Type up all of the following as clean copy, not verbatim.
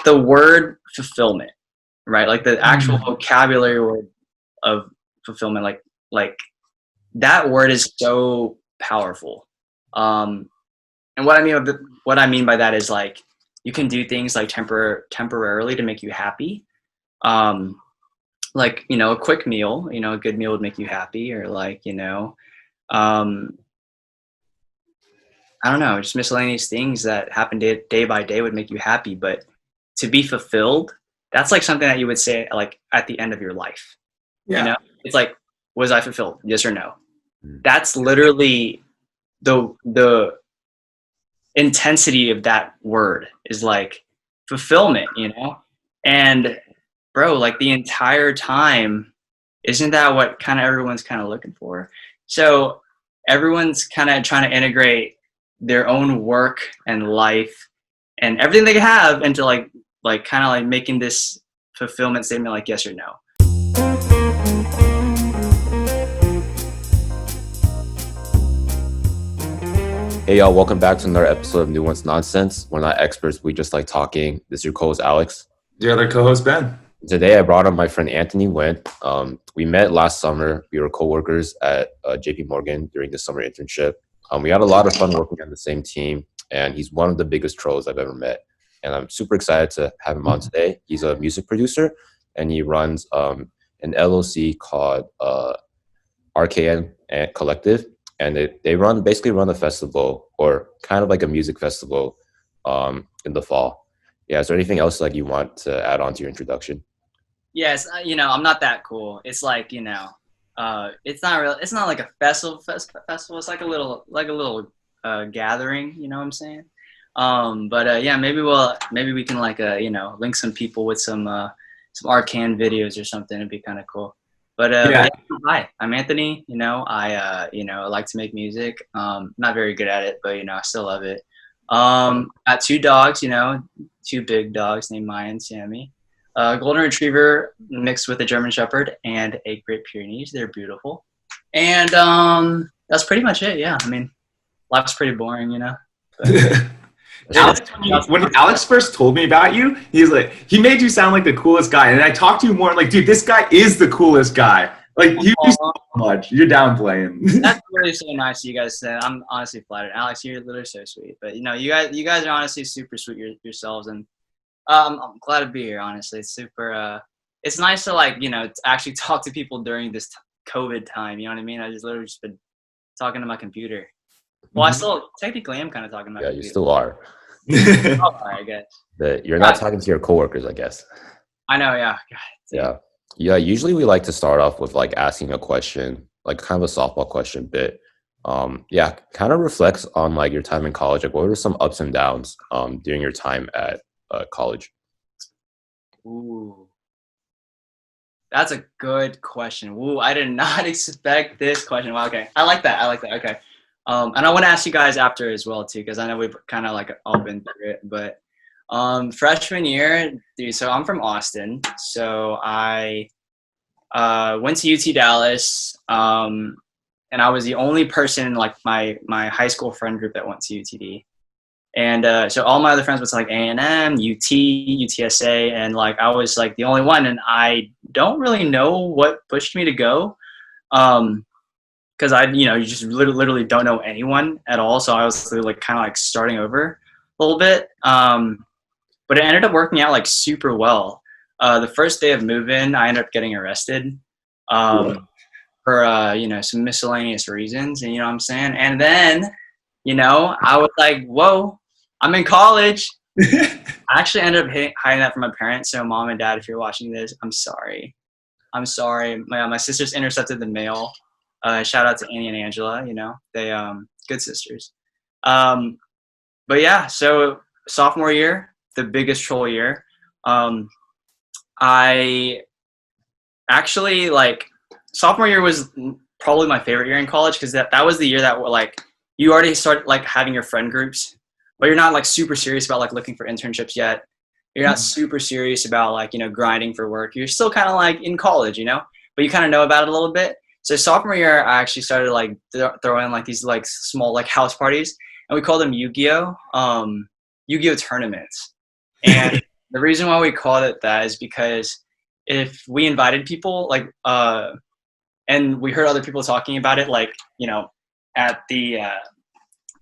the word fulfillment, right? Like the actual vocabulary word of fulfillment, like that word is so powerful. And what I mean by that is like you can do things like temporarily to make you happy. Like, a quick meal, a good meal would make you happy, or like, I don't know, just miscellaneous things that happen day by day would make you happy. But to be fulfilled, that's like something that you would say like at the end of your life. Yeah. It's like, was I fulfilled? Yes or no? That's literally the intensity of that word is like fulfillment, and bro, like the entire time, isn't that what kind of everyone's kind of looking for? So everyone's kind of trying to integrate their own work and life and everything they have into like kind of like making this fulfillment statement like yes or no. Hey y'all, welcome back to another episode of Nuanced Nonsense. We're not experts, we just like talking. This is your co-host Alex. Your other co-host Ben. Today I brought on my friend Anthony Nguyen. We met last summer. We were co-workers at JP Morgan during the summer internship. We had a lot of fun working on the same team, and he's one of the biggest trolls I've ever met. And I'm super excited to have him on today. He's a music producer, and he runs an LLC called RKN Collective. And they basically run a festival, or kind of like a music festival, in the fall. Yeah, is there anything else like you want to add on to your introduction? Yes, I'm not that cool. It's like, it's not real. It's not like a festival. It's like a little gathering. You know what I'm saying? Yeah, maybe we can like link some people with some Arcan videos or something. It'd be kind of cool. But hi, I'm Anthony. I like to make music. Not very good at it, but I still love it. Got two dogs. Two big dogs named Maya and Sammy. Golden Retriever mixed with a German Shepherd and a Great Pyrenees. They're beautiful. And that's pretty much it. Yeah, I mean, life's pretty boring, Alex, when Alex first told me about you, he made you sound like the coolest guy. And I talked to you more, like, dude, this guy is the coolest guy. Like, you do so much. You're downplaying. That's really so nice of you guys said. I'm honestly flattered. Alex, you're literally so sweet. But you guys are honestly super sweet yourselves, and I'm glad to be here. Honestly, it's super. It's nice to to actually talk to people during this COVID time. You know what I mean? I just literally just been talking to my computer. Well, I still technically am kind of talking to my computer. Yeah, you still are. I guess. You're not talking to your coworkers, I guess. I know, yeah. God, yeah. Usually we like to start off with like asking a question, like kind of a softball question bit. Kind of reflects on like your time in college. Like, what were some ups and downs during your time at college? Ooh, that's a good question. Ooh, I did not expect this question. Well, okay, I like that. Okay. And I want to ask you guys after as well too, because I know we've kind of like all been through it. But freshman year, dude, so I'm from Austin, so I went to UT Dallas, and I was the only person in like my high school friend group that went to UTD, and so all my other friends went to like A&M, UT, UTSA, and like I was like the only one, and I don't really know what pushed me to go. Because you just literally don't know anyone at all. So I was like kind of like starting over a little bit. But it ended up working out like super well. The first day of move-in, I ended up getting arrested for some miscellaneous reasons, and you know what I'm saying. And then I was like, whoa, I'm in college. I actually ended up hiding that from my parents. So mom and dad, if you're watching this, I'm sorry. My sisters intercepted the mail. Shout out to Annie and Angela, they good sisters. But yeah, so sophomore year, the biggest troll year. I actually sophomore year was probably my favorite year in college, because that was the year that like you already start like having your friend groups, but you're not like super serious about like looking for internships yet. You're not super serious about like grinding for work. You're still kind of like in college, but you kind of know about it a little bit. So sophomore year, I actually started like throwing like these like small like house parties, and we called them Yu-Gi-Oh tournaments. And The reason why we called it that is because if we invited people, like, and we heard other people talking about it, like, you know, at the,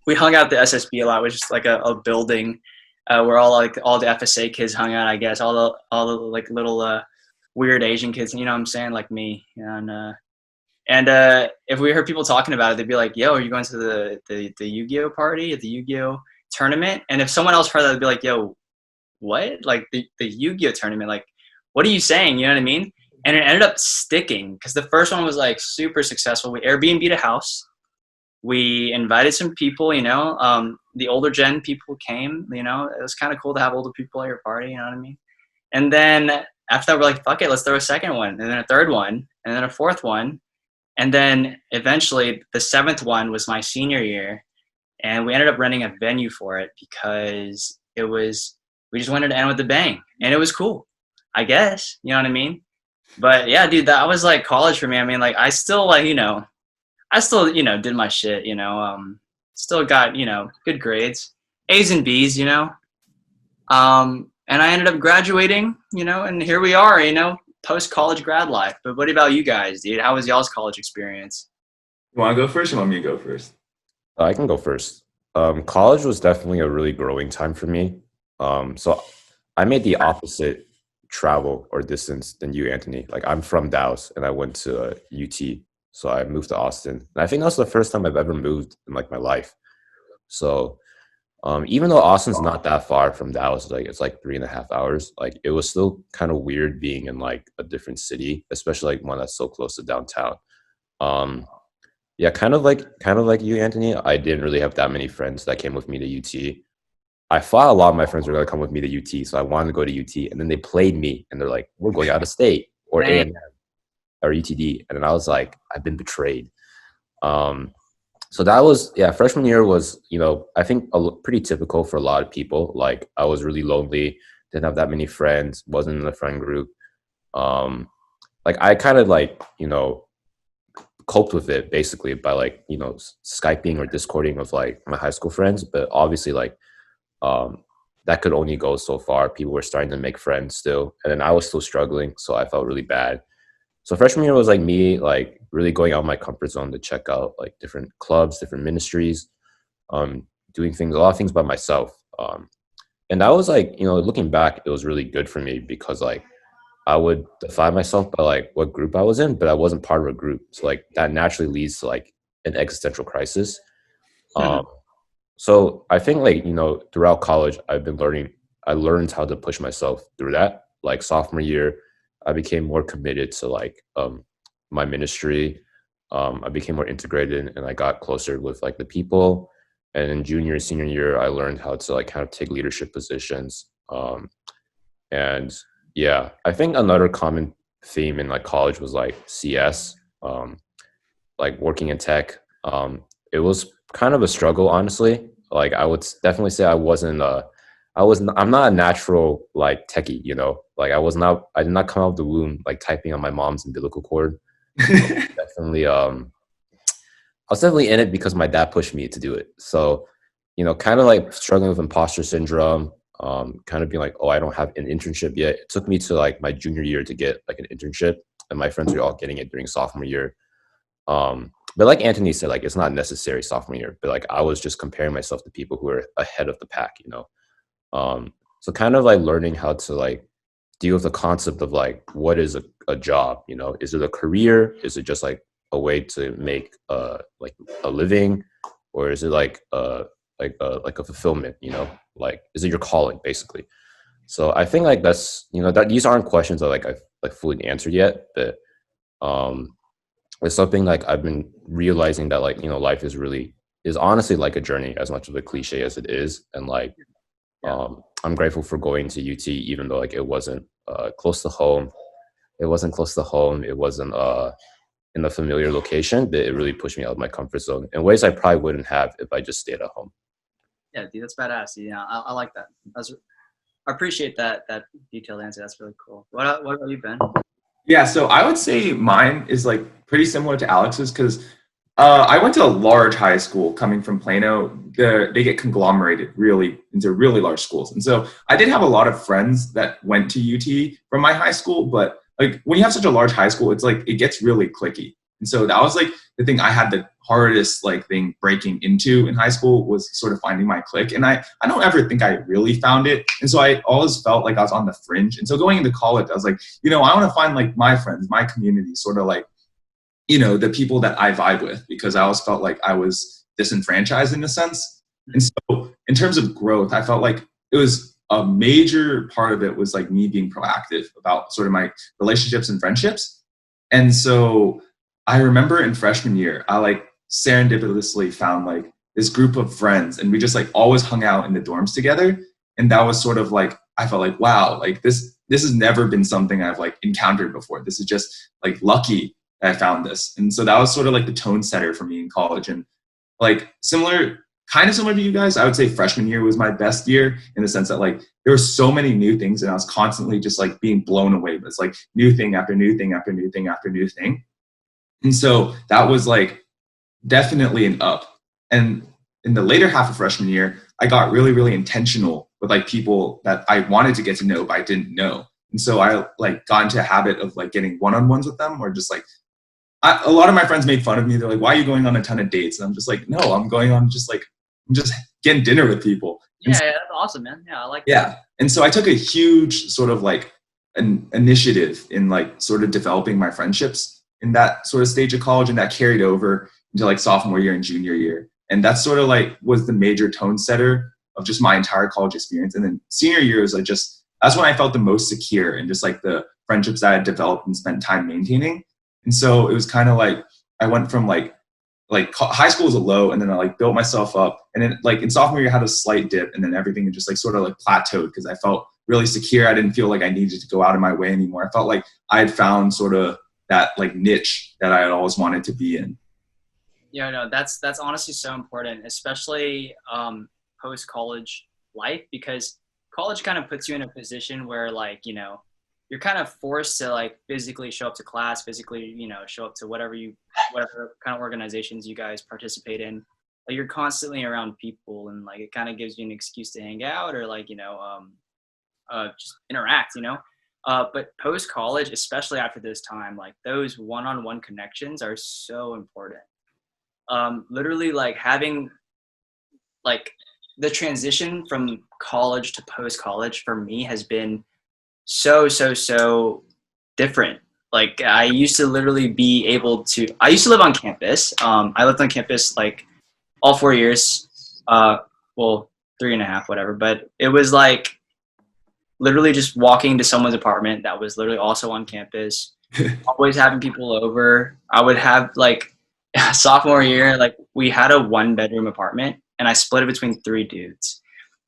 we hung out at the SSB a lot, which is like a building where all the FSA kids hung out, I guess, all the like little weird Asian kids, you know what I'm saying, like me, and if we heard people talking about it, they'd be like, "Yo, are you going to the Yu-Gi-Oh party at the Yu-Gi-Oh tournament?" And if someone else heard that, they'd be like, "Yo, what? Like the Yu-Gi-Oh tournament? Like, what are you saying?" You know what I mean? And it ended up sticking because the first one was like super successful. We Airbnb'd a house. We invited some people, you know, the older gen people came, you know, it was kind of cool to have older people at your party, you know what I mean? And then after that, we're like, fuck it, let's throw a second one, and then a third one, and then a fourth one. And then eventually the seventh one was my senior year, and we ended up renting a venue for it because we just wanted to end with a bang, and it was cool, I guess, you know what I mean? But yeah, dude, that was like college for me. I mean, like, I still like, you know, did my shit, you know, still got, you know, good grades, A's and B's, you know, and I ended up graduating, you know, and here we are, you know, post-college grad life. But what about you guys, dude? How was y'all's college experience? You want to go first or want me to go first? I can go first. College was definitely a really growing time for me. So I made the opposite travel or distance than you, Anthony. Like, I'm from Dallas and I went to UT. So I moved to Austin. And I think that's the first time I've ever moved in like my life. So even though Austin's not that far from Dallas, like it's like 3.5 hours, like it was still kind of weird being in like a different city, especially like one that's so close to downtown. Um, yeah, kind of like you, Anthony. I didn't really have that many friends that came with me to UT. I thought a lot of my friends were gonna come with me to UT, so I wanted to go to UT, and then they played me, and they're like, "We're going out of state or Dang. A&M or UTD," and then I was like, "I've been betrayed." Um, so that was, yeah, freshman year was, I think pretty typical for a lot of people. Like, I was really lonely, didn't have that many friends, wasn't in the friend group. Um, like I kind of like, coped with it basically by like, Skyping or Discording with like my high school friends. But obviously like, um, that could only go so far. People were starting to make friends still. And then I was still struggling. So I felt really bad. So freshman year was like me, like really going out of my comfort zone to check out like different clubs, different ministries, doing things, a lot of things by myself. And that was like, looking back, it was really good for me because like I would define myself by like what group I was in, but I wasn't part of a group. So like that naturally leads to like an existential crisis. Um, so I think like, throughout college, I learned how to push myself through that. Like sophomore year, I became more committed to like my ministry. I became more integrated and I got closer with like the people. And in junior, senior year, I learned how to like kind of take leadership positions. And yeah, I think another common theme in like college was like CS, like working in tech. It was kind of a struggle, honestly. Like I would definitely say I'm not a natural like techie, like I did not come out of the womb like typing on my mom's umbilical cord. Definitely, I was definitely in it because my dad pushed me to do it. So, kind of like struggling with imposter syndrome, kind of being like, oh, I don't have an internship yet. It took me to like my junior year to get like an internship, and my friends were all getting it during sophomore year. But like Anthony said, like it's not necessary sophomore year, but like I was just comparing myself to people who are ahead of the pack, so kind of like learning how to like deal with the concept of like what is a job, is it a career? Is it just like a way to make like a living, or is it like a fulfillment, like is it your calling basically? So I think like that's that these aren't questions that like I've like fully answered yet, but it's something like I've been realizing that like life is honestly like a journey as much of a cliche as it is. And like I'm grateful for going to UT even though like it wasn't close to home. It wasn't close to home. It wasn't in a familiar location, but it really pushed me out of my comfort zone in ways I probably wouldn't have if I just stayed at home. Yeah, dude, that's badass. Yeah, I like that. I appreciate that detailed answer. That's really cool. What about you, Ben? Yeah, so I would say mine is like pretty similar to Alex's because I went to a large high school coming from Plano. They get conglomerated really into really large schools. And so I did have a lot of friends that went to UT from my high school, but like when you have such a large high school, it's like it gets really cliquey. And so that was like the thing I had the hardest like thing breaking into in high school was sort of finding my clique. And I don't ever think I really found it. And so I always felt like I was on the fringe. And so going into college, I was like, I want to find like my friends, my community, sort of like, the people that I vibe with, because I always felt like I was disenfranchised in a sense. And so in terms of growth, I felt like it was a major part of it was like me being proactive about sort of my relationships and friendships. And so I remember in freshman year, I like serendipitously found like this group of friends, and we just like always hung out in the dorms together. And that was sort of like, I felt like, wow, like this has never been something I've like encountered before. This is just like lucky I found this. And so that was sort of like the tone setter for me in college. And like kind of similar to you guys, I would say freshman year was my best year in the sense that like there were so many new things and I was constantly just like being blown away. But it's like new thing after new thing after new thing after new thing. And so that was like definitely an up. And in the later half of freshman year, I got really, really intentional with like people that I wanted to get to know, but I didn't know. And so I like got into a habit of like getting one-on-ones with them, or just like, a lot of my friends made fun of me. They're like, why are you going on a ton of dates? And I'm just like, no, I'm going on I'm just getting dinner with people. Yeah, that's awesome, man. Yeah, I like that. Yeah. And so I took a huge sort of like an initiative in like sort of developing my friendships in that sort of stage of college, and that carried over into like sophomore year and junior year. And that's sort of like was the major tone setter of just my entire college experience. And then senior year was like that's when I felt the most secure and just like the friendships that I had developed and spent time maintaining. And so it was kind of like I went from like high school was a low, and then I like built myself up, and then like in sophomore year I had a slight dip, and then everything just like sort of like plateaued because I felt really secure. I didn't feel like I needed to go out of my way anymore. I felt like I had found sort of that like niche that I had always wanted to be in. Yeah, no, that's honestly so important, especially post college life, because college kind of puts you in a position where like you're kind of forced to like physically show up to class, physically, show up to whatever kind of organizations you guys participate in. Like you're constantly around people, and like it kind of gives you an excuse to hang out or like, just interact, but post college, especially after this time, like those one-on-one connections are so important. Literally like having like the transition from college to post college for me has been so different. Like I used to literally I used to live on campus. I lived on campus like all 4 years, well 3.5, whatever, but it was like literally just walking to someone's apartment that was literally also on campus, always having people over. I would have like sophomore year, like we had a 1-bedroom apartment and I split it between 3 dudes.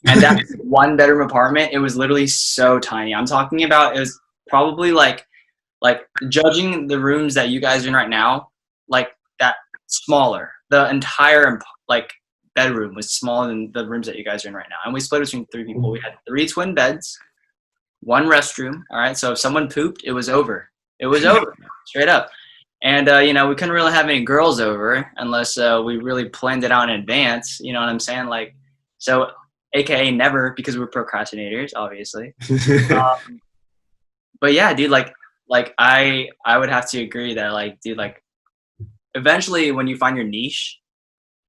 And that 1-bedroom apartment, it was literally so tiny. I'm talking about, it was probably like judging the rooms that you guys are in right now, like that smaller. The entire like bedroom was smaller than the rooms that you guys are in right now. And we split between 3 people. We had 3 twin beds, 1 restroom. All right. So if someone pooped, it was over. It was over straight up. And, we couldn't really have any girls over unless we really planned it out in advance. You know what I'm saying? Like, so AKA never, because we're procrastinators, obviously. But yeah, dude, like I would have to agree that like, dude, like eventually when you find your niche,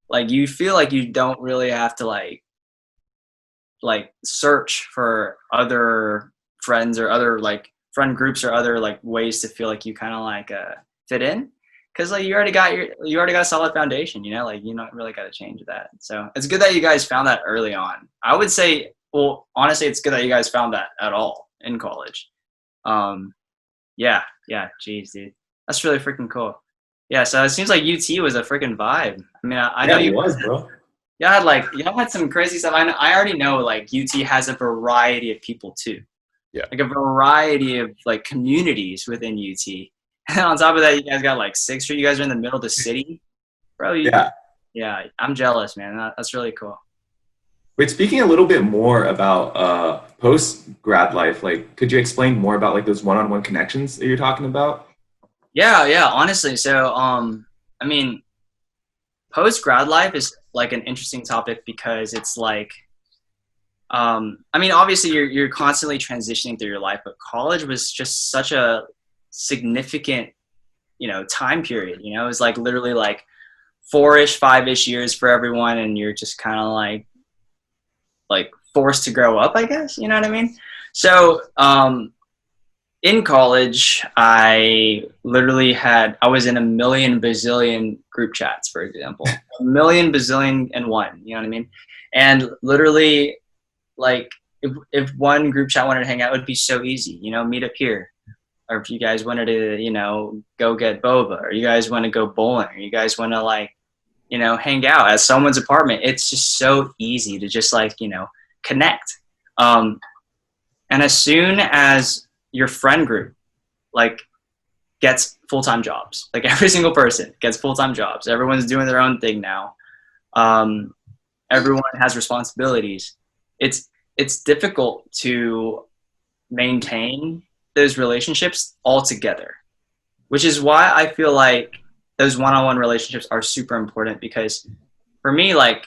like you feel like you don't really have to like search for other friends or other like friend groups or other like ways to feel like you kind of like fit in, because like you already got a solid foundation, like you don't really got to change that. So it's good that you guys found that early on. I would say, well, honestly, it's good that you guys found that at all in college. Yeah, geez, dude, that's really freaking cool. Yeah, so it seems like UT was a freaking vibe. I mean, I know you was, bro. Y'all had some crazy stuff. I already know like UT has a variety of people too. Yeah. Like a variety of like communities within UT. And on top of that, you guys got like 6th Street. You guys are in the middle of the city, bro. Yeah. I'm jealous, man. That's really cool. Wait, speaking a little bit more about post grad life, like, could you explain more about like those one-on-one connections that you're talking about? Yeah. Honestly, so I mean, post grad life is like an interesting topic because it's like, I mean, obviously you're constantly transitioning through your life, but college was just such a significant, time period. It was like literally like 4-ish, 5-ish years for everyone, and you're just kind of like forced to grow up, I guess. You know what I mean? So in college, I was in a million bazillion group chats, for example, a million bazillion and one. You know what I mean? And literally, like if one group chat wanted to hang out, it would be so easy. Meet up here. Or if you guys wanted to, go get boba, or you guys want to go bowling, or you guys want to hang out at someone's apartment. It's just so easy to just connect. And as soon as your friend group gets full-time jobs, like every single person gets full-time jobs, everyone's doing their own thing now. Everyone has responsibilities. It's difficult to maintain those relationships all together, which is why I feel like those one-on-one relationships are super important, because for me, I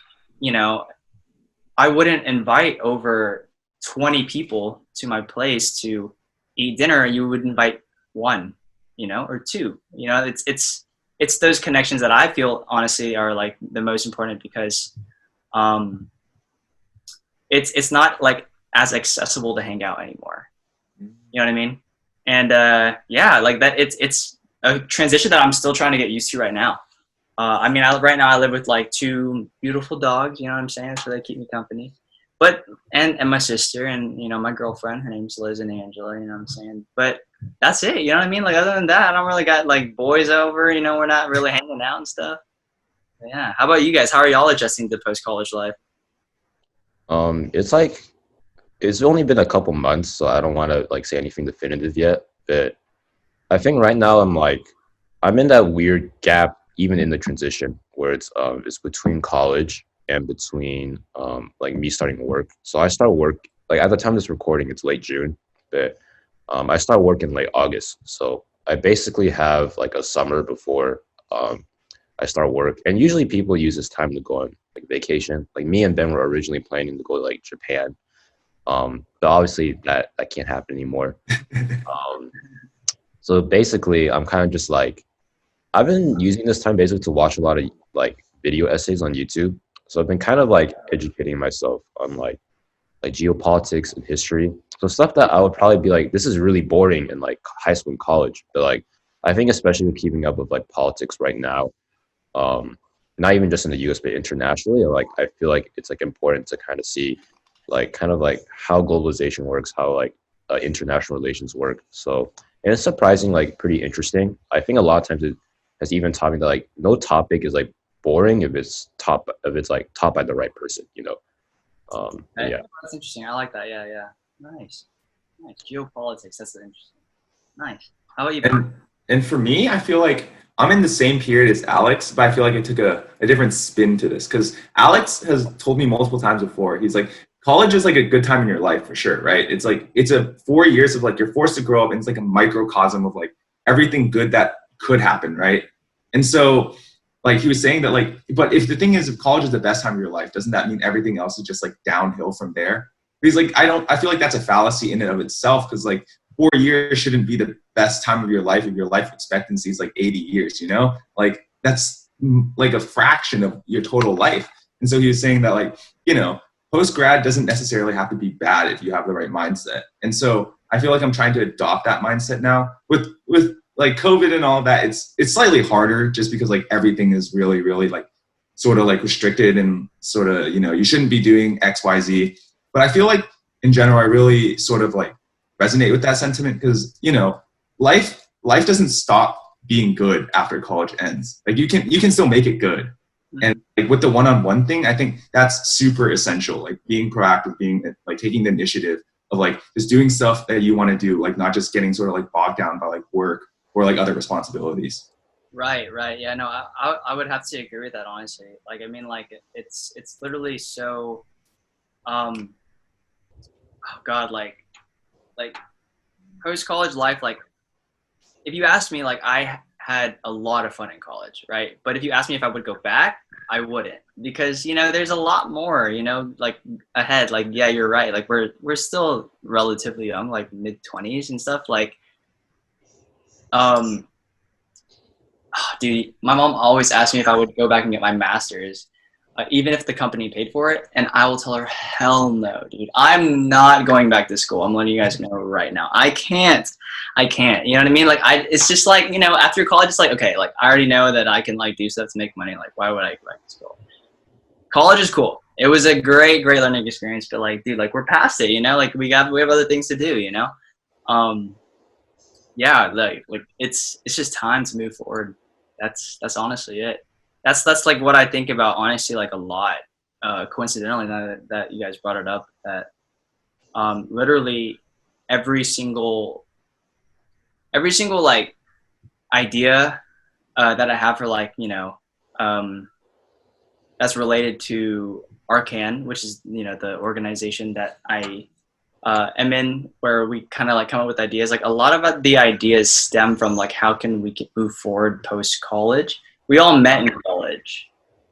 wouldn't invite over 20 people to my place to eat dinner. You would invite one, or two. It's those connections that I feel honestly are like the most important, because it's not like as accessible to hang out anymore. You know what I mean? And yeah, like that. It's a transition that I'm still trying to get used to right now. I mean, right now I live with like 2 beautiful dogs. You know what I'm saying? So they keep me company. But and my sister and my girlfriend. Her name's Liz and Angela. You know what I'm saying? But that's it. You know what I mean? Like other than that, I don't really got like boys over. We're not really hanging out and stuff. But yeah. How about you guys? How are y'all adjusting to post college life? It's like it's only been a couple months, so I don't want to like say anything definitive yet. But I think right now I'm in that weird gap, even in the transition, where it's between college and between like me starting work. So I start work like at the time of this recording, it's late June, but I start work in late August. So I basically have like a summer before I start work, and usually people use this time to go on like vacation. Like me and Ben were originally planning to go to like Japan. But obviously that can't happen anymore. So basically I'm kind of just like, I've been using this time basically to watch a lot of like video essays on YouTube. So I've been kind of like educating myself on like geopolitics and history. So stuff that I would probably be like, this is really boring in like high school and college. But like, I think especially with keeping up with like politics right now, not even just in the US, but internationally, like I feel like it's like important to kind of see like kind of like how globalization works, how like international relations work. So, and it's surprising, like pretty interesting. I think a lot of times it has even taught me that like no topic is like boring if it's like taught by the right person. Okay. Yeah. That's interesting. I like that. Yeah. Nice. Geopolitics. That's interesting. Nice. How about you? And for me, I feel like I'm in the same period as Alex, but I feel like I took a different spin to this, because Alex has told me multiple times before. He's like, college is like a good time in your life for sure, right? It's like, it's a 4 years of like, you're forced to grow up, and it's like a microcosm of like everything good that could happen, right? And so like he was saying that like, but if the thing is, if college is the best time of your life, doesn't that mean everything else is just like downhill from there? But he's like, I feel like that's a fallacy in and of itself, because like 4 years shouldn't be the best time of your life if your life expectancy is like 80 years, like that's like a fraction of your total life. And so he was saying that like, post grad doesn't necessarily have to be bad if you have the right mindset. And so I feel like I'm trying to adopt that mindset now with like COVID and all of that. It's slightly harder just because like everything is really, really like sort of like restricted and sort of, you shouldn't be doing X, Y, Z. But I feel like in general, I really sort of like resonate with that sentiment, because, life doesn't stop being good after college ends. Like you can still make it good. And like with the one-on-one thing, I think that's super essential. Like being proactive, being like taking the initiative of like just doing stuff that you want to do, like not just getting sort of like bogged down by like work or like other responsibilities. Right. Yeah, no, I would have to agree with that, honestly. Like, I mean, like it's literally so, oh God, like post college life, like if you asked me, like I had a lot of fun in college, right? But if you asked me if I would go back, I wouldn't, because there's a lot more like ahead. Like, yeah, you're right. Like we're still relatively young, like mid-20s and stuff. Like, um, dude, my mom always asked me if I would go back and get my master's, even if the company paid for it, and I will tell her, hell no, dude. I'm not going back to school. I'm letting you guys know right now. I can't. You know what I mean? Like, it's just like, after college, it's like, okay, like I already know that I can like do stuff to make money. Like, why would I go back to school? College is cool. It was a great learning experience, but like, dude, like we're past it. Like we have other things to do. Um, yeah, like it's just time to move forward. That's honestly it. That's like what I think about, honestly, like a lot. Coincidentally, that you guys brought it up, that literally every single like idea that I have for like that's related to Arcan, which is the organization that I am in, where we kind of like come up with ideas. Like a lot of the ideas stem from like how can we move forward post college. We all met in college,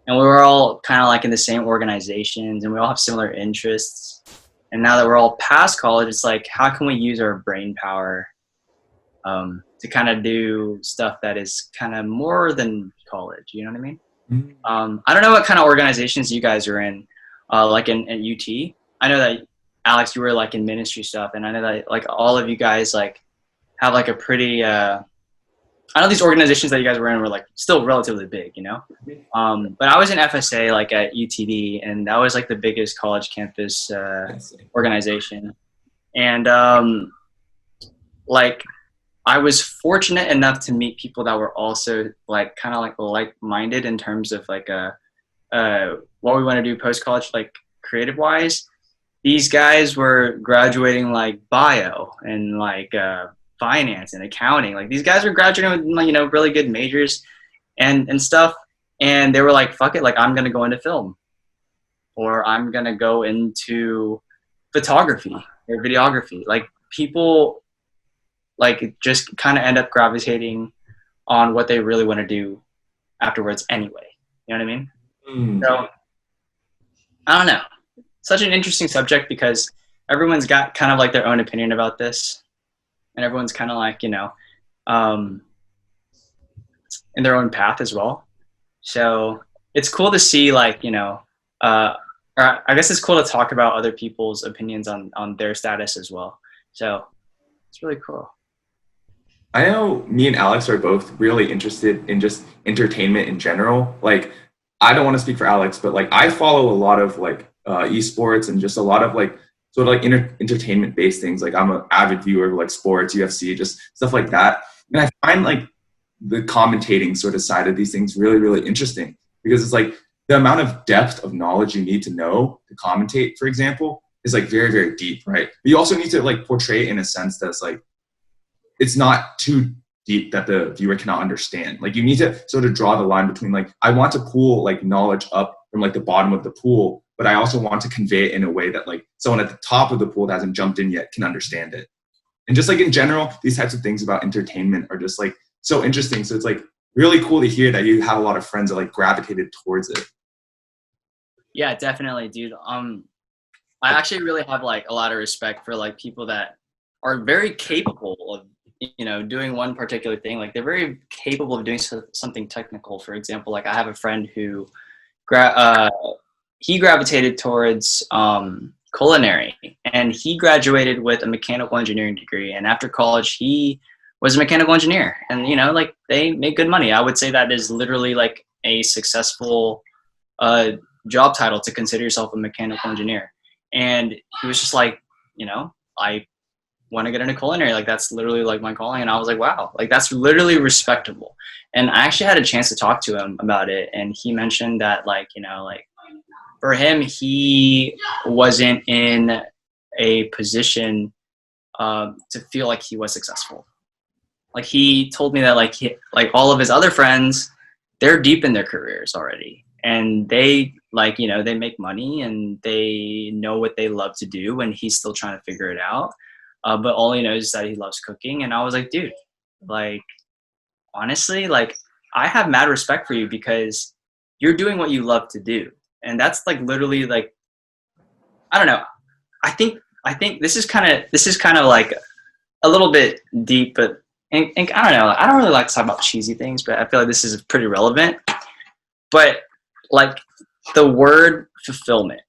and we were all kind of like in the same organizations, and we all have similar interests. And now that we're all past college, it's like, how can we use our brain power to kind of do stuff that is kind of more than college? You know what I mean? I don't know what kind of organizations you guys are in, like in UT. I know that Alex, you were like in ministry stuff, and I know that like all of you guys like have like a pretty. I know these organizations that you guys were in were like still relatively big, but I was in FSA like at UTD, and that was like the biggest college campus organization, and like I was fortunate enough to meet people that were also like kind of like-minded in terms of like what we want to do post college, like creative wise. These guys were graduating like bio and like finance and accounting. Like these guys were graduating with really good majors and stuff, and they were like, fuck it, like I'm gonna go into film, or I'm gonna go into photography or videography. Like people like just kind of end up gravitating on what they really want to do afterwards anyway. You know what I mean? So I don't know. Such an interesting subject, because everyone's got kind of like their own opinion about this, and everyone's kind of like, in their own path as well. So it's cool to see like, or I guess it's cool to talk about other people's opinions on their status as well. So it's really cool. I know me and Alex are both really interested in just entertainment in general. Like, I don't want to speak for Alex, but like I follow a lot of like esports and just a lot of like sort of like entertainment based things. Like I'm an avid viewer of like sports, UFC, just stuff like that. And I find like the commentating sort of side of these things really, really interesting, because it's like the amount of depth of knowledge you need to know to commentate, for example, is like very, very deep, right? But you also need to like portray it in a sense that's like, it's not too deep that the viewer cannot understand. Like you need to sort of draw the line between like, I want to pull like knowledge up from like the bottom of the pool, but I also want to convey it in a way that like someone at the top of the pool that hasn't jumped in yet can understand it. And just like in general, these types of things about entertainment are just like so interesting. So it's like really cool to hear that you have a lot of friends that like gravitated towards it. Yeah, definitely, dude. I actually really have like a lot of respect for like people that are very capable of doing one particular thing. Like they're very capable of doing something technical. For example, like I have a friend who he gravitated towards culinary, and he graduated with a mechanical engineering degree, and after college he was a mechanical engineer, and like they make good money. I would say that is literally like a successful job title to consider yourself a mechanical engineer. And he was just like, I want to get into culinary, like that's literally like my calling. And I was like, wow, like that's literally respectable. And I actually had a chance to talk to him about it, and he mentioned that like like for him, he wasn't in a position to feel like he was successful. Like he told me that like like all of his other friends, they're deep in their careers already, and they like they make money and they know what they love to do, and he's still trying to figure it out. But all he knows is that he loves cooking. And I was like, dude, like, honestly, like, I have mad respect for you, because you're doing what you love to do. And that's like literally like, I don't know. I think this is kind of like a little bit deep, but and I don't know. I don't really like to talk about cheesy things, but I feel like this is pretty relevant. But like the word fulfillment,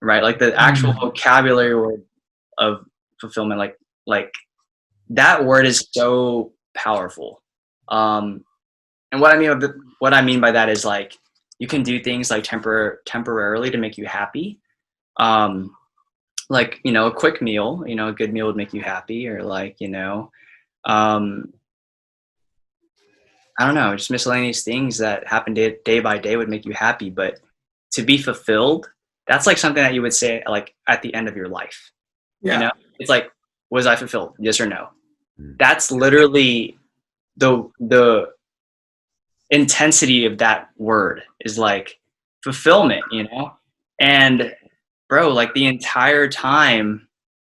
right? Like the actual vocabulary word of fulfillment, like that word is so powerful. And what I mean by that is like you can do things like temporarily to make you happy. Like, you know, a quick meal, you know, a good meal would make you happy, or like, you know, um, I don't know, just miscellaneous things that happen day by day would make you happy. But to be fulfilled, that's like something that you would say like at the end of your life. Yeah. You know, it's like, was I fulfilled? Yes or no? Mm. That's literally the intensity of that word is like fulfillment, you know? And bro, like the entire time,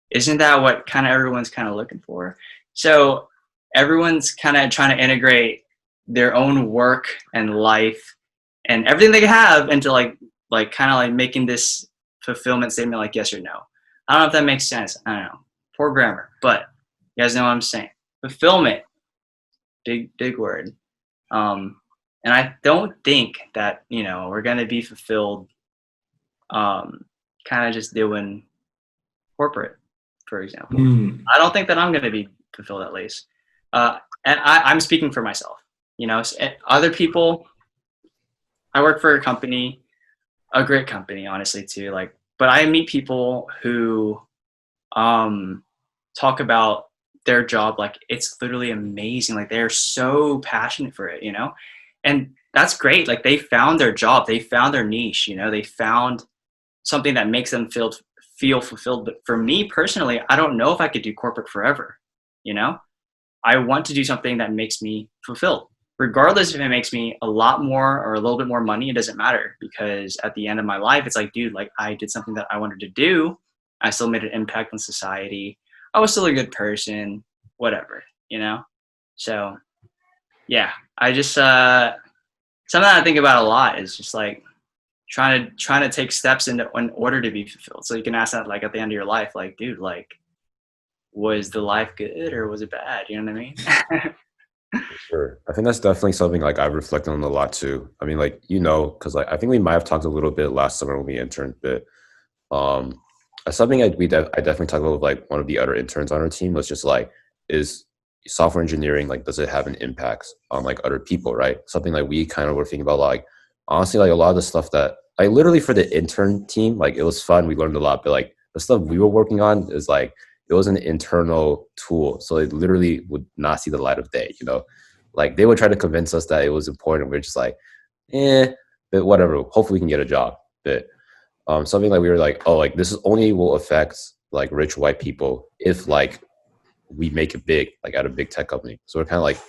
isn't that what kind of everyone's kind of looking for? So everyone's kind of trying to integrate their own work and life and everything they have into like kind of like making this fulfillment statement like yes or no. I don't know if that makes sense. I don't know. Poor grammar, but you guys know what I'm saying. Fulfillment, big word. And I don't think that, you know, we're gonna be fulfilled kind of just doing corporate, for example. I don't think that I'm going to be fulfilled, at least. And I'm speaking for myself. You know, other people, I work for a company, a great company, honestly, too. Like, but I meet people who talk about their job like it's literally amazing. Like they're so passionate for it, you know? And that's great. Like they found their job, they found their niche, you know, they found something that makes them feel fulfilled. But for me personally, I don't know if I could do corporate forever. You know, I want to do something that makes me fulfilled, regardless if it makes me a lot more or a little bit more money. It doesn't matter, because at the end of my life, it's like, dude, like I did something that I wanted to do. I still made an impact on society. I was still a good person, whatever, you know? So yeah, I just, something I think about a lot is just like, trying to take steps in order to be fulfilled. So you can ask that like at the end of your life, like, dude, like, was the life good or was it bad? You know what I mean? Sure. I think that's definitely something like I've reflected on a lot too. I mean, like, you know, because like I think we might have talked a little bit last summer when we interned, but something I definitely talked about with like one of the other interns on our team was just like, is software engineering, like, does it have an impact on like other people, right? Something like we kind of were thinking about, like, honestly, like a lot of the stuff that I literally for the intern team, like it was fun. We learned a lot, but like the stuff we were working on is like, it was an internal tool. So it literally would not see the light of day, you know? Like they would try to convince us that it was important. We're just like, but whatever. Hopefully we can get a job. But something like we were like, oh, like this is only will affect like rich white people if like we make it big, like at a big tech company. So we're kind of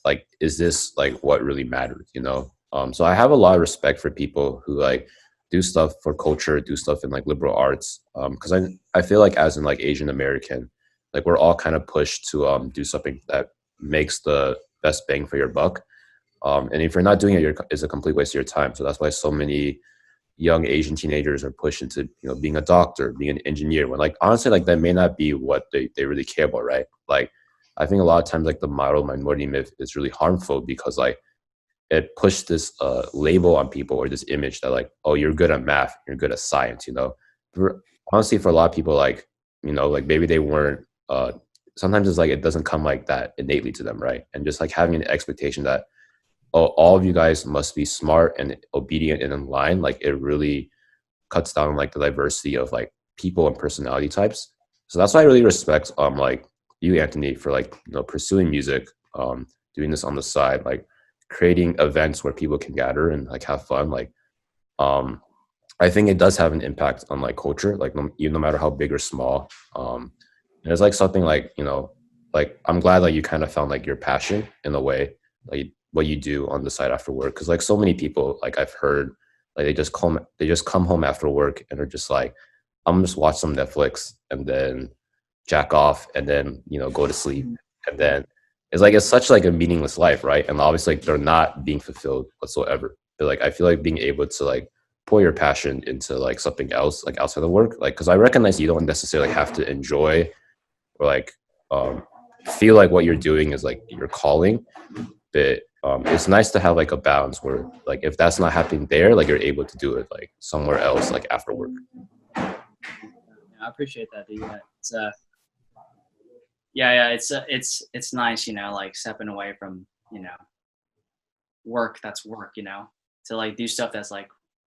like, is this like what really matters, you know? So I have a lot of respect for people who like do stuff for culture, do stuff in like liberal arts. Because I feel like as in like Asian American, like we're all kind of pushed to do something that makes the best bang for your buck. And if you're not doing it, it's a complete waste of your time. So that's why so many young Asian teenagers are pushed into, you know, being a doctor, being an engineer, when like honestly, like that may not be what they really care about, right? Like I think a lot of times like the model minority myth is really harmful because like it pushed this label on people, or this image that like, oh, you're good at math, you're good at science, you know. Honestly, for a lot of people, like, you know, like maybe they weren't sometimes it's like it doesn't come like that innately to them, right? And just like having an expectation that, oh, all of you guys must be smart and obedient and in line, like it really cuts down on like the diversity of like people and personality types. So that's why I really respect like you, Anthony, for like, you know, pursuing music, doing this on the side, like creating events where people can gather and like have fun. Like I think it does have an impact on like culture, like no matter how big or small. And it's like something like, you know, like I'm glad like you kind of found like your passion in a way, like what you do on the side after work. Cause like so many people, like I've heard, like they just come home after work and are just like, I'm gonna just watch some Netflix and then jack off and then, you know, go to sleep. And then it's like, it's such like a meaningless life, right? And obviously like, they're not being fulfilled whatsoever. but like I feel like being able to like pour your passion into like something else, like outside of work, like because I recognize you don't necessarily have to enjoy or like feel like what you're doing is like your calling, but it's nice to have like a balance where like if that's not happening there, like you're able to do it like somewhere else, like after work. Yeah, I appreciate that, dude. Yeah, it's yeah, it's nice, you know, like stepping away from, you know, work that's work, you know, to like do stuff that's like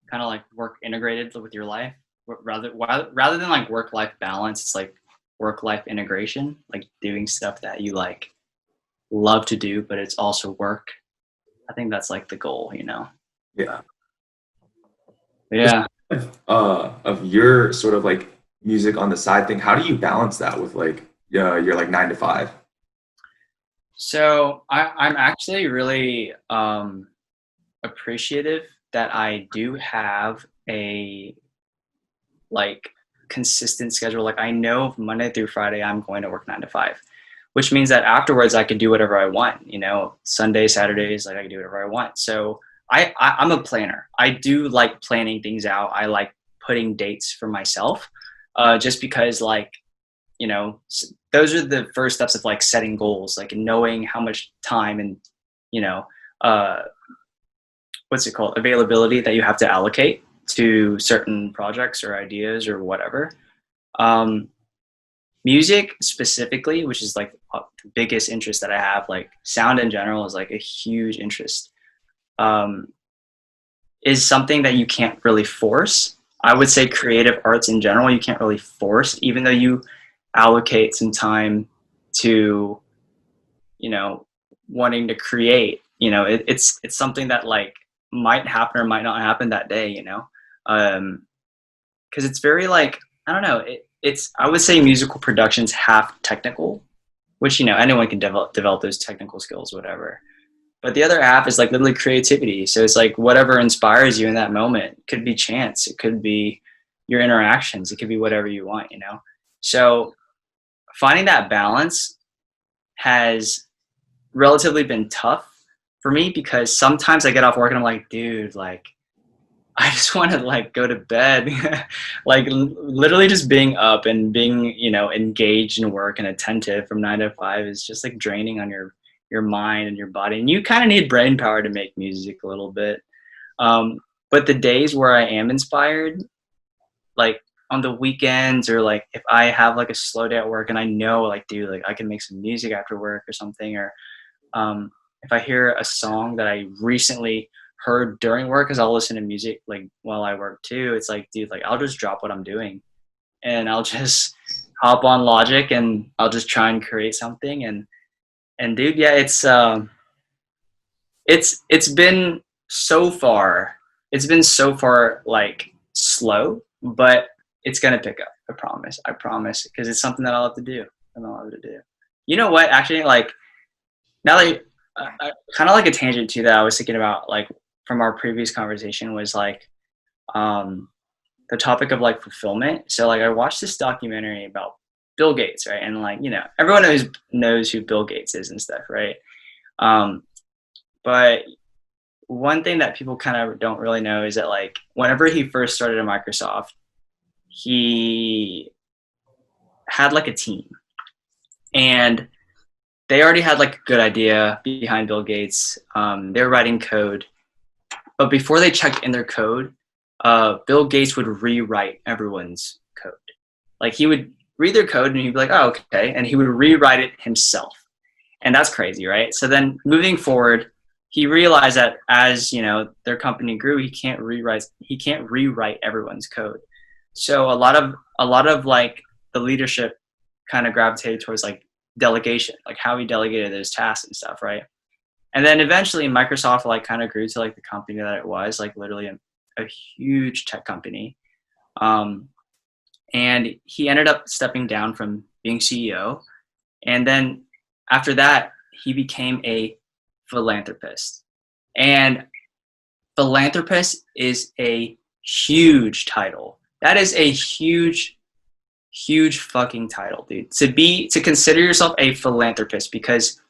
kind of like work integrated with your life, rather than like work life balance. It's like work life integration, like doing stuff that you like love to do, but it's also work. I think that's like the goal, you know. Yeah. Yeah. Of your sort of like music on the side thing, how do you balance that with like your like 9 to 5? So I'm actually really appreciative that I do have a like consistent schedule. Like I know Monday through Friday I'm going to work 9 to 5, which means that afterwards I can do whatever I want. You know, Sunday, Saturdays, like I can do whatever I want. So I'm a planner. I do like planning things out. I like putting dates for myself, just because like, you know, those are the first steps of like setting goals, like knowing how much time and, you know, what's it called, availability that you have to allocate to certain projects or ideas or whatever. Music specifically, which is like the biggest interest that I have, like sound in general is like a huge interest, is something that you can't really force. I would say creative arts in general, you can't really force, even though you allocate some time to, you know, wanting to create, you know, it's something that like might happen or might not happen that day, you know. Because it's very like, I don't know, it's I would say musical production's half technical, which, you know, anyone can develop those technical skills, whatever. But the other half is like literally creativity. So it's like whatever inspires you in that moment. It could be chance, it could be your interactions, it could be whatever you want, you know. So finding that balance has relatively been tough for me, because sometimes I get off work and I'm like, dude, like I just want to like go to bed. Like literally just being up and being, you know, engaged in work and attentive from 9 to 5 is just like draining on your mind and your body. And you kind of need brain power to make music a little bit. But the days where I am inspired, like on the weekends, or like if I have like a slow day at work and I know like, dude, like I can make some music after work or something, or if I hear a song that I recently heard during work, because I'll listen to music like while I work too. It's like, dude, like I'll just drop what I'm doing and I'll just hop on Logic and I'll just try and create something. And dude, yeah, it's been so far, like slow, but it's gonna pick up. I promise, because it's something that I'll have to do. You know what? Actually, like now that kind of like a tangent too that I was thinking about, like from our previous conversation, was like the topic of like fulfillment. So like I watched this documentary about Bill Gates, right? And like, you know, everyone knows who Bill Gates is and stuff, right? But one thing that people kind of don't really know is that like whenever he first started at Microsoft, he had like a team, and they already had like a good idea behind Bill Gates. They were writing code, but before they checked in their code, Bill Gates would rewrite everyone's code. Like he would read their code and he'd be like, oh, okay. And he would rewrite it himself. And that's crazy, right? So then moving forward, he realized that as, you know, their company grew, he can't rewrite everyone's code. So a lot of like the leadership kind of gravitated towards like delegation, like how he delegated those tasks and stuff, right? And then eventually Microsoft like kind of grew to like the company that it was, like literally a huge tech company. And he ended up stepping down from being CEO. And then after that, he became a philanthropist. And philanthropist is a huge title. That is a huge fucking title, dude. To consider yourself a philanthropist, because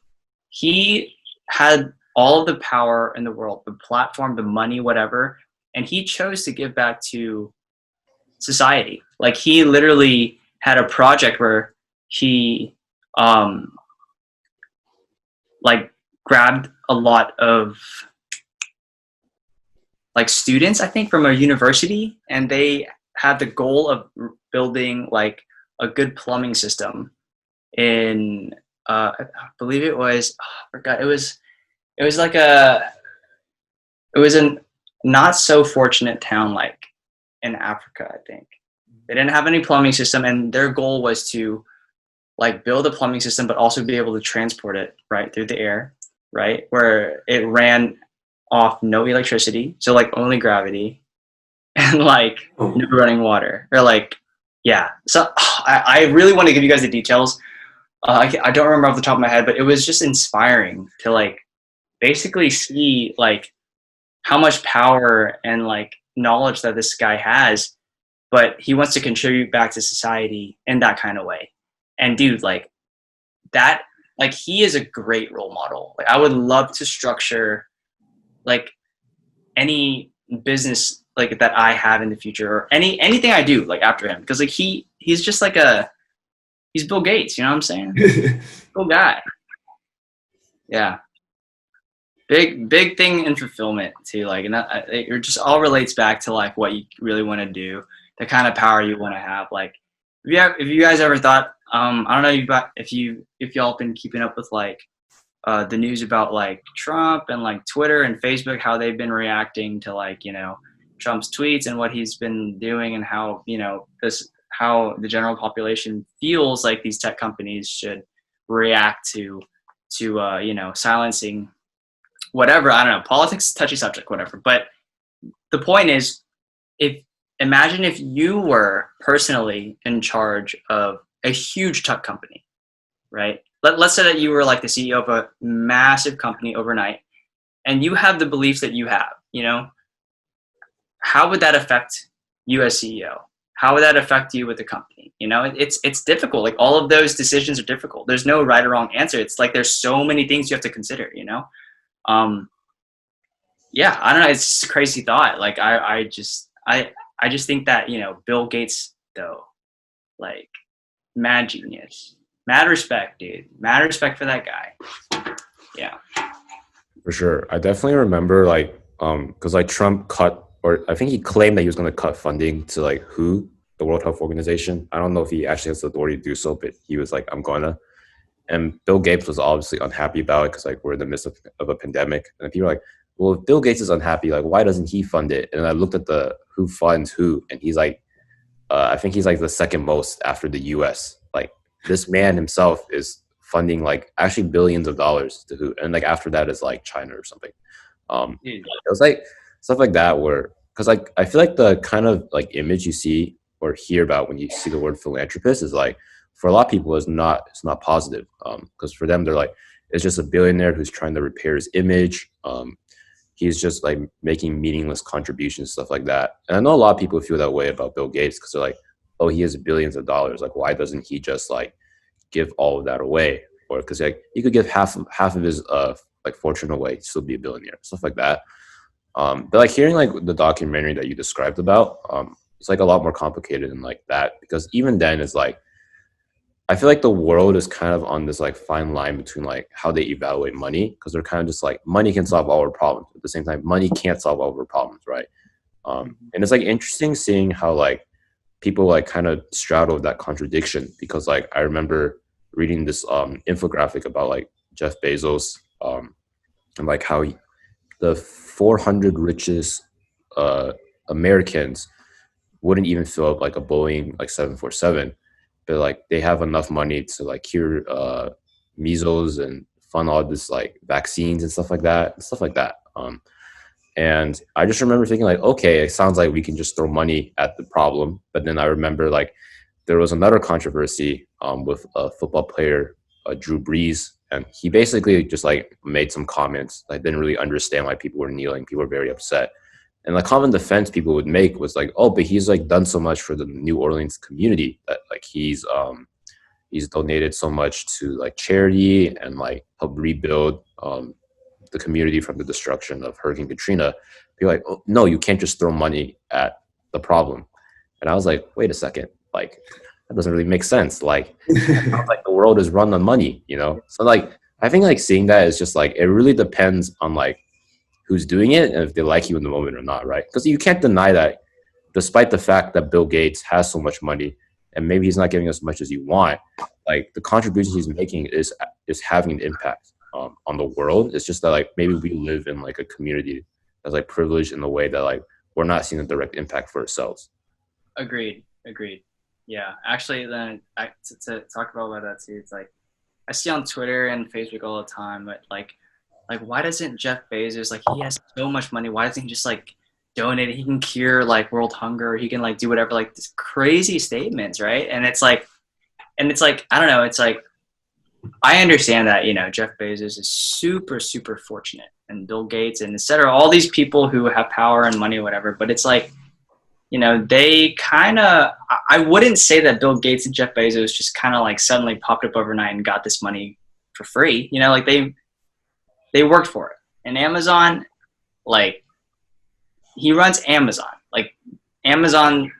he had all of the power in the world, the platform, the money, whatever, and he chose to give back to society. Like he literally had a project where he like grabbed a lot of like students, I think, from a university, and they had the goal of building like a good plumbing system in I believe it was I forgot it was like it was a not so fortunate town like in Africa, I think. They didn't have any plumbing system, and their goal was to like build a plumbing system but also be able to transport it right through the air, right, where it ran off no electricity, so like only gravity, and like no running water, or like yeah. So I really want to give you guys the details. I don't remember off the top of my head, but it was just inspiring to like basically see like how much power and like knowledge that this guy has, but he wants to contribute back to society in that kind of way. And dude, like that, like he is a great role model. Like I would love to structure like any business like that I have in the future, or anything I do like after him, because like he's just like he's Bill Gates, you know what I'm saying? Cool guy. Yeah. Big thing in fulfillment too, like, and that it just all relates back to like what you really want to do, the kind of power you want to have. Like if you guys ever thought I don't know if y'all been keeping up with like the news about like Trump and like Twitter and Facebook, how they've been reacting to like, you know, Trump's tweets and what he's been doing, and how, you know, how the general population feels like these tech companies should react to you know, silencing whatever. I don't know, politics, touchy subject, whatever. But the point is, imagine if you were personally in charge of a huge tech company, right? Let's say that you were like the CEO of a massive company overnight, and you have the beliefs that you have, you know, how would that affect you as CEO? How would that affect you with the company? You know, it's difficult. Like all of those decisions are difficult. There's no right or wrong answer. It's like there's so many things you have to consider, you know? Yeah, I don't know. It's a crazy thought. Like I just think that, you know, Bill Gates though, like mad genius, mad respect, dude, mad respect for that guy. Yeah, For sure. I definitely remember like because like Trump cut, or I think he claimed that he was going to cut funding to like WHO, the World Health Organization. I don't know if he actually has the authority to do so, but he was like, I'm gonna. And Bill Gates was obviously unhappy about it because like we're in the midst of a pandemic, and people are like, well, if Bill Gates is unhappy, like why doesn't he fund it? And I looked at the who funds who, and he's like, I think he's like the second most after the U.S. Like this man himself is funding like actually billions of dollars to who, and like after that is like China or something. It was like stuff like that where, because like I feel like the kind of like image you see or hear about when you see the word philanthropist is like, for a lot of people it's not positive, because for them they're like, it's just a billionaire who's trying to repair his image. He's just like making meaningless contributions, stuff like that. And I know a lot of people feel that way about Bill Gates because they're like, oh, he has billions of dollars, like why doesn't he just like give all of that away? Or because like he could give half of his like fortune away, still be a billionaire, stuff like that. But like hearing like the documentary that you described about, it's like a lot more complicated than like that, because even then it's like I feel like the world is kind of on this like fine line between like how they evaluate money, because they're kind of just like money can solve all our problems. At the same time, money can't solve all our problems, right? And it's like interesting seeing how like people like kind of straddle that contradiction, because like I remember reading this infographic about like Jeff Bezos, and like how the 400 richest Americans wouldn't even fill up like a Boeing like 747, but like they have enough money to like cure measles and fund all this like vaccines and stuff like that. And I just remember thinking like, okay, it sounds like we can just throw money at the problem. But then I remember like there was another controversy with a football player, Drew Brees, and he basically just like made some comments. I didn't really understand why people were kneeling. People were very upset. And the common defense people would make was like, oh, but he's like done so much for the New Orleans community that like he's donated so much to like charity and like help rebuild the community from the destruction of Hurricane Katrina, be like, oh, no, you can't just throw money at the problem. And I was like, wait a second, like that doesn't really make sense. Like, like the world is run on money, you know? So like, I think like seeing that is just like, it really depends on like who's doing it and if they like you in the moment or not, right? Because you can't deny that despite the fact that Bill Gates has so much money and maybe he's not giving as much as you want, like the contributions he's making is having an impact on the world. It's just that like maybe we live in like a community that's like privileged in the way that like we're not seeing a direct impact for ourselves. Agreed. Yeah, actually, then to talk about that too, it's like I see on Twitter and Facebook all the time, but like why doesn't Jeff Bezos, like, he has so much money, why doesn't he just like donate it? He can cure like world hunger, he can like do whatever, like these crazy statements, right? And it's like I don't know, it's like I understand that, you know, Jeff Bezos is super fortunate, and Bill Gates and etc., all these people who have power and money or whatever, but it's like, you know, they kind of, I wouldn't say that Bill Gates and Jeff Bezos just kind of like suddenly popped up overnight and got this money for free. You know, like they worked for it. And Amazon, like, he runs Amazon. Like, Amazon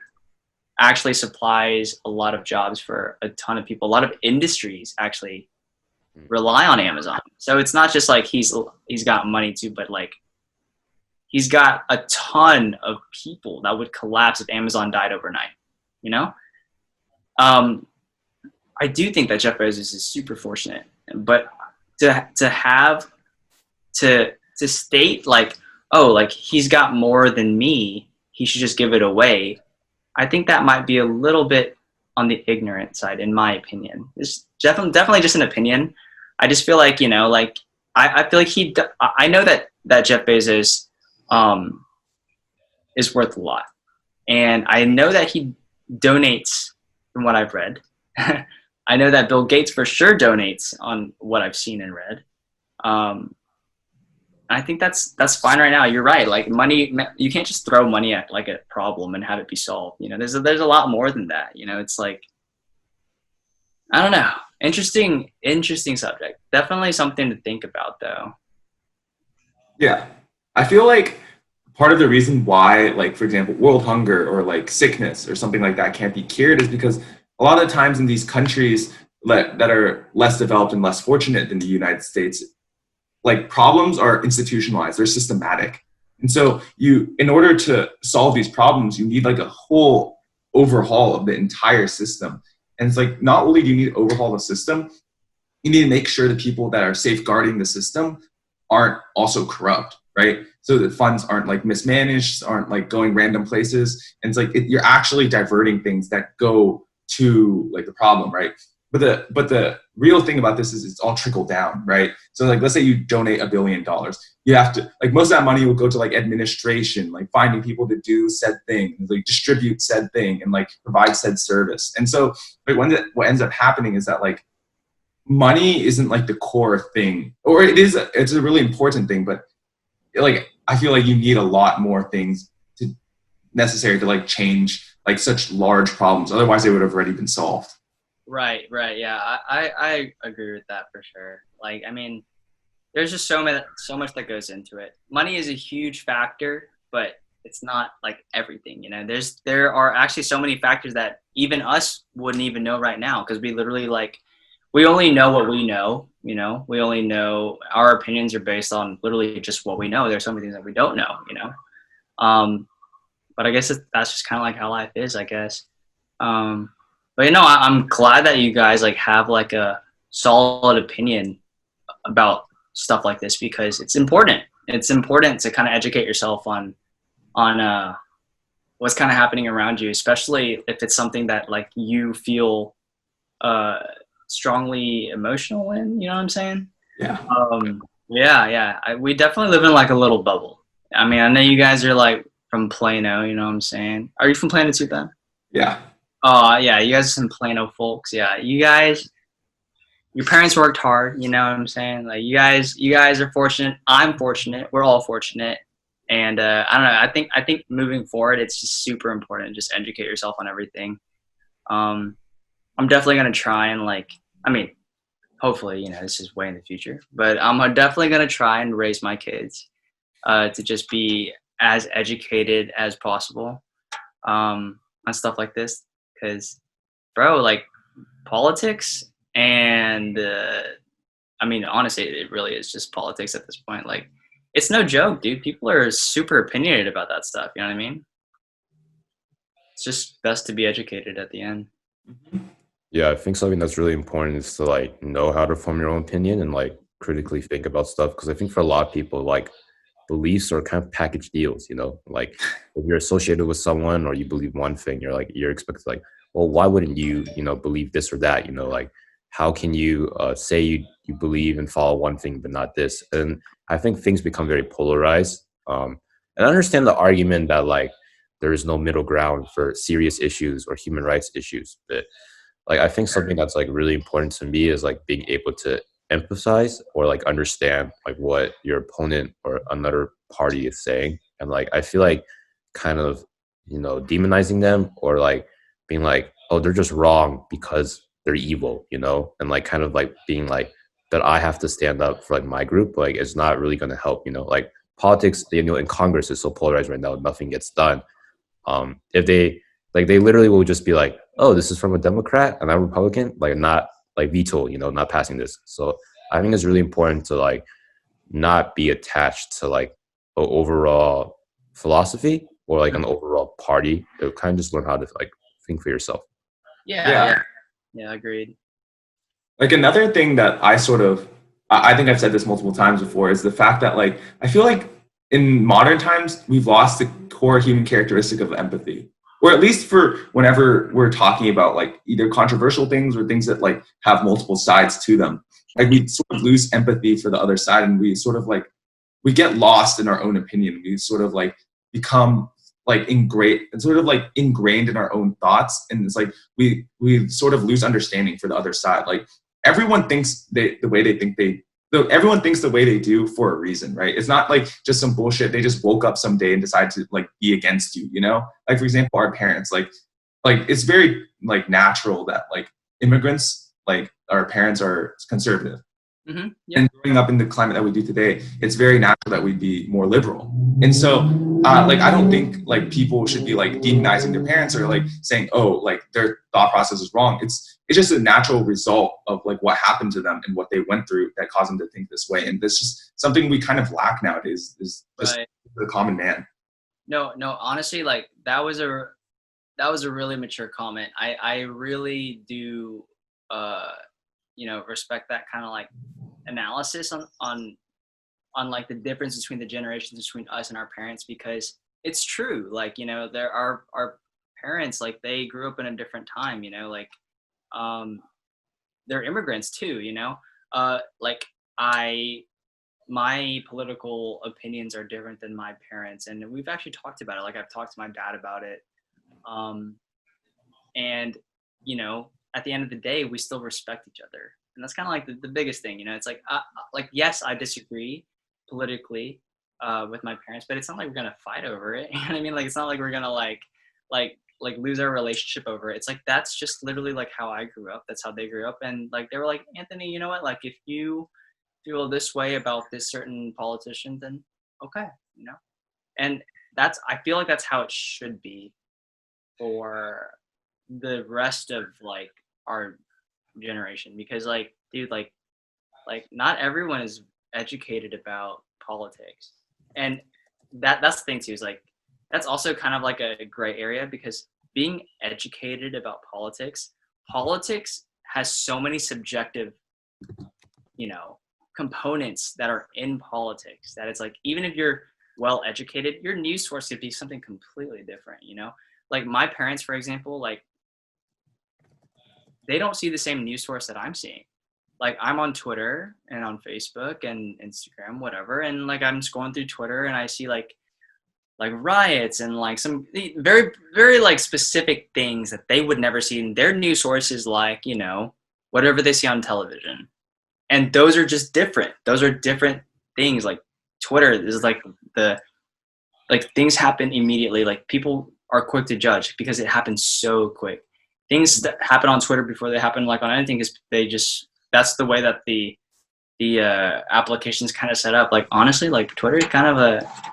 actually supplies a lot of jobs for a ton of people. A lot of industries actually rely on Amazon. So it's not just like he's got money too, but like he's got a ton of people that would collapse if Amazon died overnight, you know? I do think that Jeff Bezos is super fortunate, but to state like, oh, like he's got more than me, he should just give it away, I think that might be a little bit on the ignorant side, in my opinion. It's definitely just an opinion. I just feel like, you know, like I feel like I know that Jeff Bezos is worth a lot, and I know that he donates from what I've read. I know that Bill Gates for sure donates on what I've seen and read. I think that's fine right now. You're right. Like, money, you can't just throw money at like a problem and have it be solved. You know, there's a lot more than that. You know, it's like, I don't know. Interesting subject. Definitely something to think about, though. Yeah, I feel like part of the reason why, like, for example, world hunger or like sickness or something like that can't be cured is because a lot of the times in these countries that are less developed and less fortunate than the United States, like, problems are institutionalized, they're systematic. And so in order to solve these problems, you need like a whole overhaul of the entire system. And it's like, not only do you need to overhaul the system, you need to make sure the people that are safeguarding the system aren't also corrupt, right? So that funds aren't like mismanaged, aren't like going random places. And it's like, you're actually diverting things that go to like the problem, right? But the real thing about this is it's all trickle down, right? So like, let's say you donate $1 billion. You have to, like, most of that money will go to like administration, like finding people to do said thing, like distribute said thing, and like provide said service. And so like, what ends up happening is that like money isn't like the core thing, or it's a really important thing, but like, I feel like you need a lot more things necessary to like change like such large problems. Otherwise they would have already been solved. Right. Yeah, I agree with that for sure. Like, I mean, there's just so much that goes into it. Money is a huge factor, but it's not like everything, you know. There are actually so many factors that even us wouldn't even know right now, because we literally, like, we only know what we know, you know. We only know, our opinions are based on literally just what we know. There's so many things that we don't know, you know. But I guess that's just kind of like how life is, I guess. But, you know, I'm glad that you guys like have like a solid opinion about stuff like this, because it's important. It's important to kind of educate yourself on what's kind of happening around you, especially if it's something that like you feel strongly emotional in. You know what I'm saying? Yeah. Yeah. We definitely live in like a little bubble. I mean, I know you guys are like from Plano. You know what I'm saying? Are you from Plano too, Ben? Yeah. Oh, yeah, you guys are some Plano folks. Yeah, you guys, your parents worked hard, you know what I'm saying? Like, you guys are fortunate. I'm fortunate. We're all fortunate. And I don't know, I think moving forward, it's just super important to just educate yourself on everything. I'm definitely going to try and, like, I mean, hopefully, this is way in the future, but I'm definitely going to try and raise my kids to just be as educated as possible on stuff like this. Because, bro, like politics and I mean, honestly, it really is just politics at this point. Like, it's no joke, dude. People are super opinionated about that stuff. You know what I mean? It's just best to be educated at the end. Yeah, I think something that's really important is to like know how to form your own opinion and like critically think about stuff. Because I think for a lot of people, like beliefs are kind of package deals. Like if you're associated with someone or you believe one thing, you're expected like, well, why wouldn't you believe this or that? Like how can you say you believe and follow one thing but not this? And I think things become very polarized. And I understand the argument that like there is no middle ground for serious issues or human rights issues, but like I think something that's like really important to me is like being able to empathize or like understand like what your opponent or another party is saying. And like I feel like kind of demonizing them or like being like, oh, they're just wrong because they're evil, and like kind of like being like that I have to stand up for like my group, like it's not really going to help. Like politics, in Congress is so polarized right now, nothing gets done. If they literally will just be like, oh, this is from a Democrat and I'm Republican, like not like veto, not passing this. So I think it's really important to like not be attached to like an overall philosophy or like an overall party. To kind of just learn how to like think for yourself. Yeah, agreed. Like another thing that I think I've said this multiple times before is the fact that like I feel like in modern times we've lost the core human characteristic of empathy, or at least for whenever we're talking about like either controversial things or things that like have multiple sides to them. Like we sort of lose empathy for the other side, and we sort of like we get lost in our own opinion. We sort of like become like ingrained in our own thoughts, and it's like we sort of lose understanding for the other side. Like everyone thinks everyone thinks the way they do for a reason, right? It's not like just some bullshit. They just woke up someday and decided to like be against you, Like for example, our parents, like it's very like natural that like immigrants, like our parents are conservative. Mm-hmm. Yeah. And growing up in the climate that we do today, it's very natural that we'd be more liberal. And so, like, I don't think like people should be like demonizing their parents or like saying, oh, like their thought process is wrong. It's just a natural result of like what happened to them and what they went through that caused them to think this way. And that's just something we kind of lack nowadays is just the common man. No, honestly, like that was a really mature comment. I really do, respect that kind of like analysis on like the difference between the generations between us and our parents, because it's true. Like, there are our parents, like they grew up in a different time, like they're immigrants too, like my political opinions are different than my parents, and we've actually talked about it. Like I've talked to my dad about it, and at the end of the day we still respect each other, and that's kind of like the biggest thing. It's like yes, I disagree politically with my parents, but it's not like we're gonna fight over it. You know what I mean? Like it's not like we're gonna like lose our relationship over it. It's like that's just literally like how I grew up. That's how they grew up, and like they were like, Anthony, you know what? Like if you feel this way about this certain politician, then okay, and I feel like that's how it should be for the rest of like our generation, because like dude, like not everyone is educated about politics, and that's the thing too, is like that's also kind of like a gray area, because being educated about politics has so many subjective components that are in politics, that it's like even if you're well educated, your news source could be something completely different. Like my parents, for example, like they don't see the same news source that I'm seeing. Like I'm on Twitter and on Facebook and Instagram, whatever, and like I'm scrolling through Twitter and I see like riots and like some very, very like specific things that they would never see in their news sources, like whatever they see on television. And those are just different. Those are different things. Like Twitter is like things happen immediately. Like people are quick to judge because it happens so quick. Things that happen on Twitter before they happen like on anything is they just that's the way that the application's kind of set up. Like honestly, like Twitter is kind of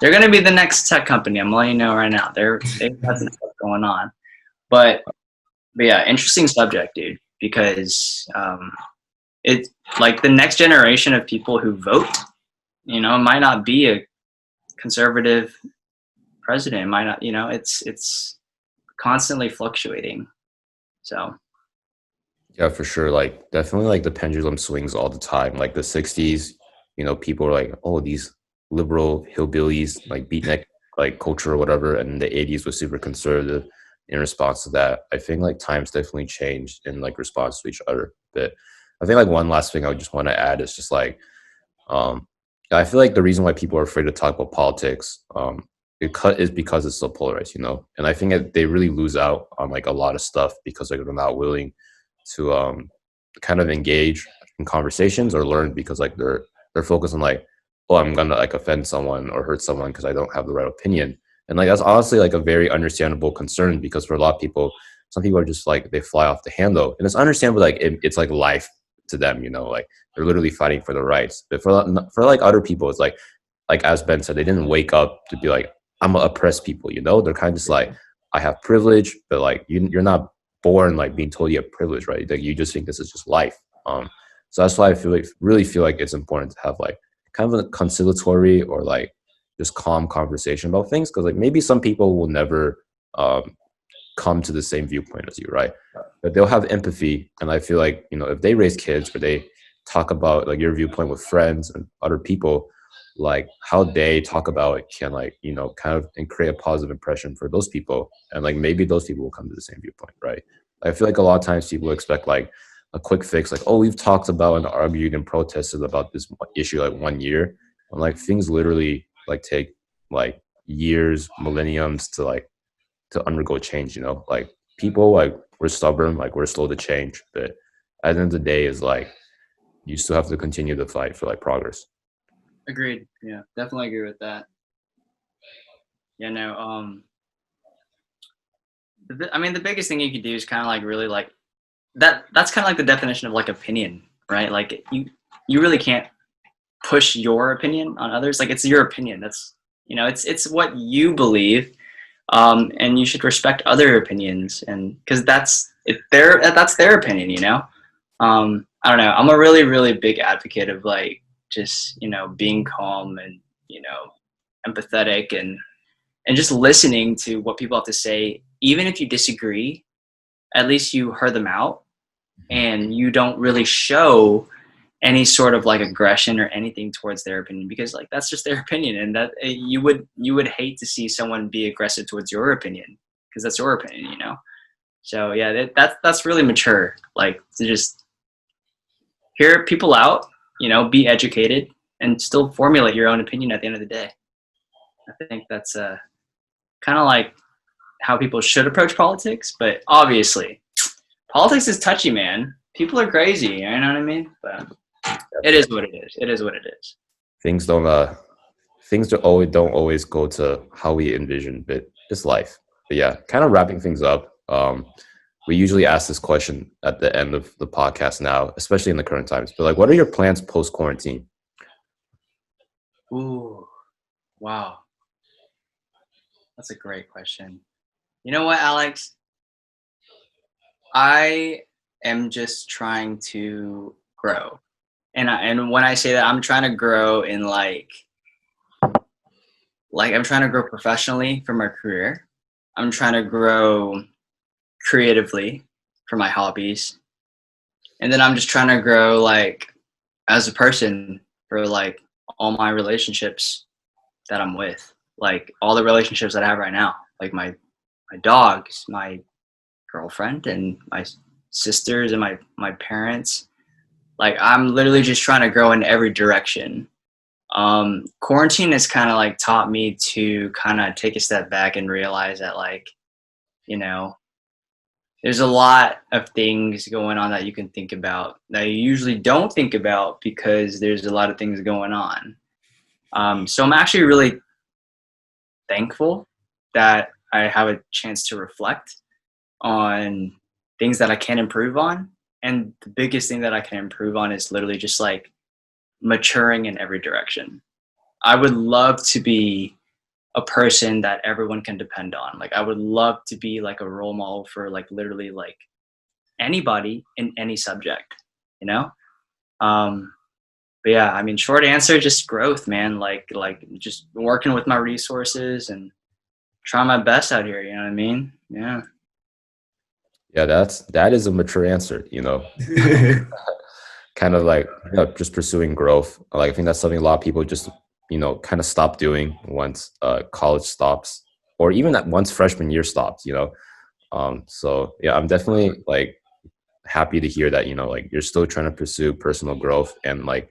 they're going to be the next tech company. I'm letting you know right now. They've got some stuff going on, but yeah, interesting subject, dude, because it's like the next generation of people who vote, might not be a conservative president. It might not, it's constantly fluctuating. So Yeah, for sure. Like definitely like the pendulum swings all the time. Like the 60s, people are like, oh, these liberal hillbillies, like beatnik like culture or whatever. And the 80s was super conservative in response to that. I think like times definitely changed in like response to each other. But I think like one last thing I would just want to add is just like um I feel like the reason why people are afraid to talk about politics is because it's so polarized, and I think that they really lose out on like a lot of stuff because like they're not willing to kind of engage in conversations or learn because like they're focused on like, oh, I'm gonna like offend someone or hurt someone because I don't have the right opinion. And like that's honestly like a very understandable concern because for a lot of people, some people are just like they fly off the handle, and it's understandable. Like it's like life to them, like they're literally fighting for the rights. But for like other people, it's like as Ben said, they didn't wake up to be like, I'm gonna oppress people. They're kind of just like, I have privilege, but like you're not born like being told you have privilege, right? Like you just think this is just life. So that's why I really feel like it's important to have like kind of a conciliatory or like just calm conversation about things because like maybe some people will never come to the same viewpoint as you, right? But they'll have empathy, and I feel like if they raise kids or they talk about like your viewpoint with friends and other people, like how they talk about it can like kind of and create a positive impression for those people, and like maybe those people will come to the same viewpoint, right? I feel like a lot of times people expect like a quick fix, like, oh, we've talked about and argued and protested about this issue like 1 year, and like things literally like take like years, millenniums to undergo change. Like people like we're stubborn, like we're slow to change, but at the end of the day is like you still have to continue to fight for like progress. agreed. Yeah, definitely agree with that. Yeah, no. I mean, the biggest thing you could do is kind of like really like that. That's kind of like the definition of like opinion, right? Like you really can't push your opinion on others. Like it's your opinion. That's it's what you believe, and you should respect other opinions, and because that's their opinion. I don't know. I'm a really really big advocate of like just being calm and empathetic and just listening to what people have to say, even if you disagree. At least you heard them out, and you don't really show any sort of like aggression or anything towards their opinion because like that's just their opinion, and that you would hate to see someone be aggressive towards your opinion because that's your opinion. So yeah, that's really mature, like to just hear people out, be educated and still formulate your own opinion at the end of the day. I think that's kind of like how people should approach politics, but obviously politics is touchy, man. People are crazy, you know what I mean? But it is what it is. It is what it is. Things don't always go to how we envision, but it's life. But yeah, kind of wrapping things up. We usually ask this question at the end of the podcast now, especially in the current times. But like, what are your plans post quarantine? Ooh, wow, that's a great question. You know what, Alex? I am just trying to grow. And when I say that, I'm trying to grow in like I'm trying to grow professionally for my career. I'm trying to grow creatively for my hobbies. And then I'm just trying to grow like as a person for like all my relationships that I'm with. Like all the relationships that I have right now. Like my dogs, my girlfriend and my sisters and my parents. Like I'm literally just trying to grow in every direction. Quarantine has kind of like taught me to kind of take a step back and realize that like, there's a lot of things going on that you can think about that you usually don't think about because there's a lot of things going on. So I'm actually really thankful that I have a chance to reflect on things that I can improve on And the biggest thing that I can improve on is literally just like maturing in every direction. I would love to be a person that everyone can depend on. Like I would love to be like a role model for like literally like anybody in any subject, you know? But yeah, I mean, short answer, just growth, man. Like just working with my resources and trying my best out here. You know what I mean? Yeah. Yeah, that is a mature answer, you know. Kind of like, you know, just pursuing growth. Like I think that's something a lot of people just, you know, kind of stop doing once college stops, or even that once freshman year stops, you know. So yeah, I'm definitely like happy to hear that, you know, like you're still trying to pursue personal growth and like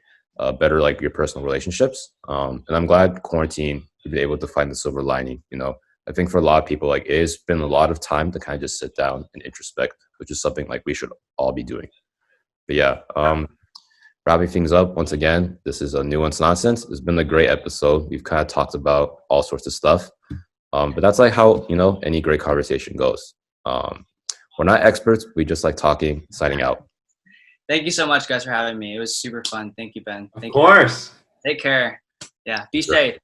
better like your personal relationships. And I'm glad quarantine you've been able to find the silver lining, you know. I think for a lot of people, like it's been a lot of time to kind of just sit down and introspect, which is something like we should all be doing. But yeah, wrapping things up once again, this is a Nuanced Nonsense. It's been a great episode. We've kind of talked about all sorts of stuff, but that's like how, you know, any great conversation goes. We're not experts. We just like talking. Signing out. Thank you so much, guys, for having me. It was super fun. Thank you, Ben. Of course. Take care. Yeah. Be Sure. safe.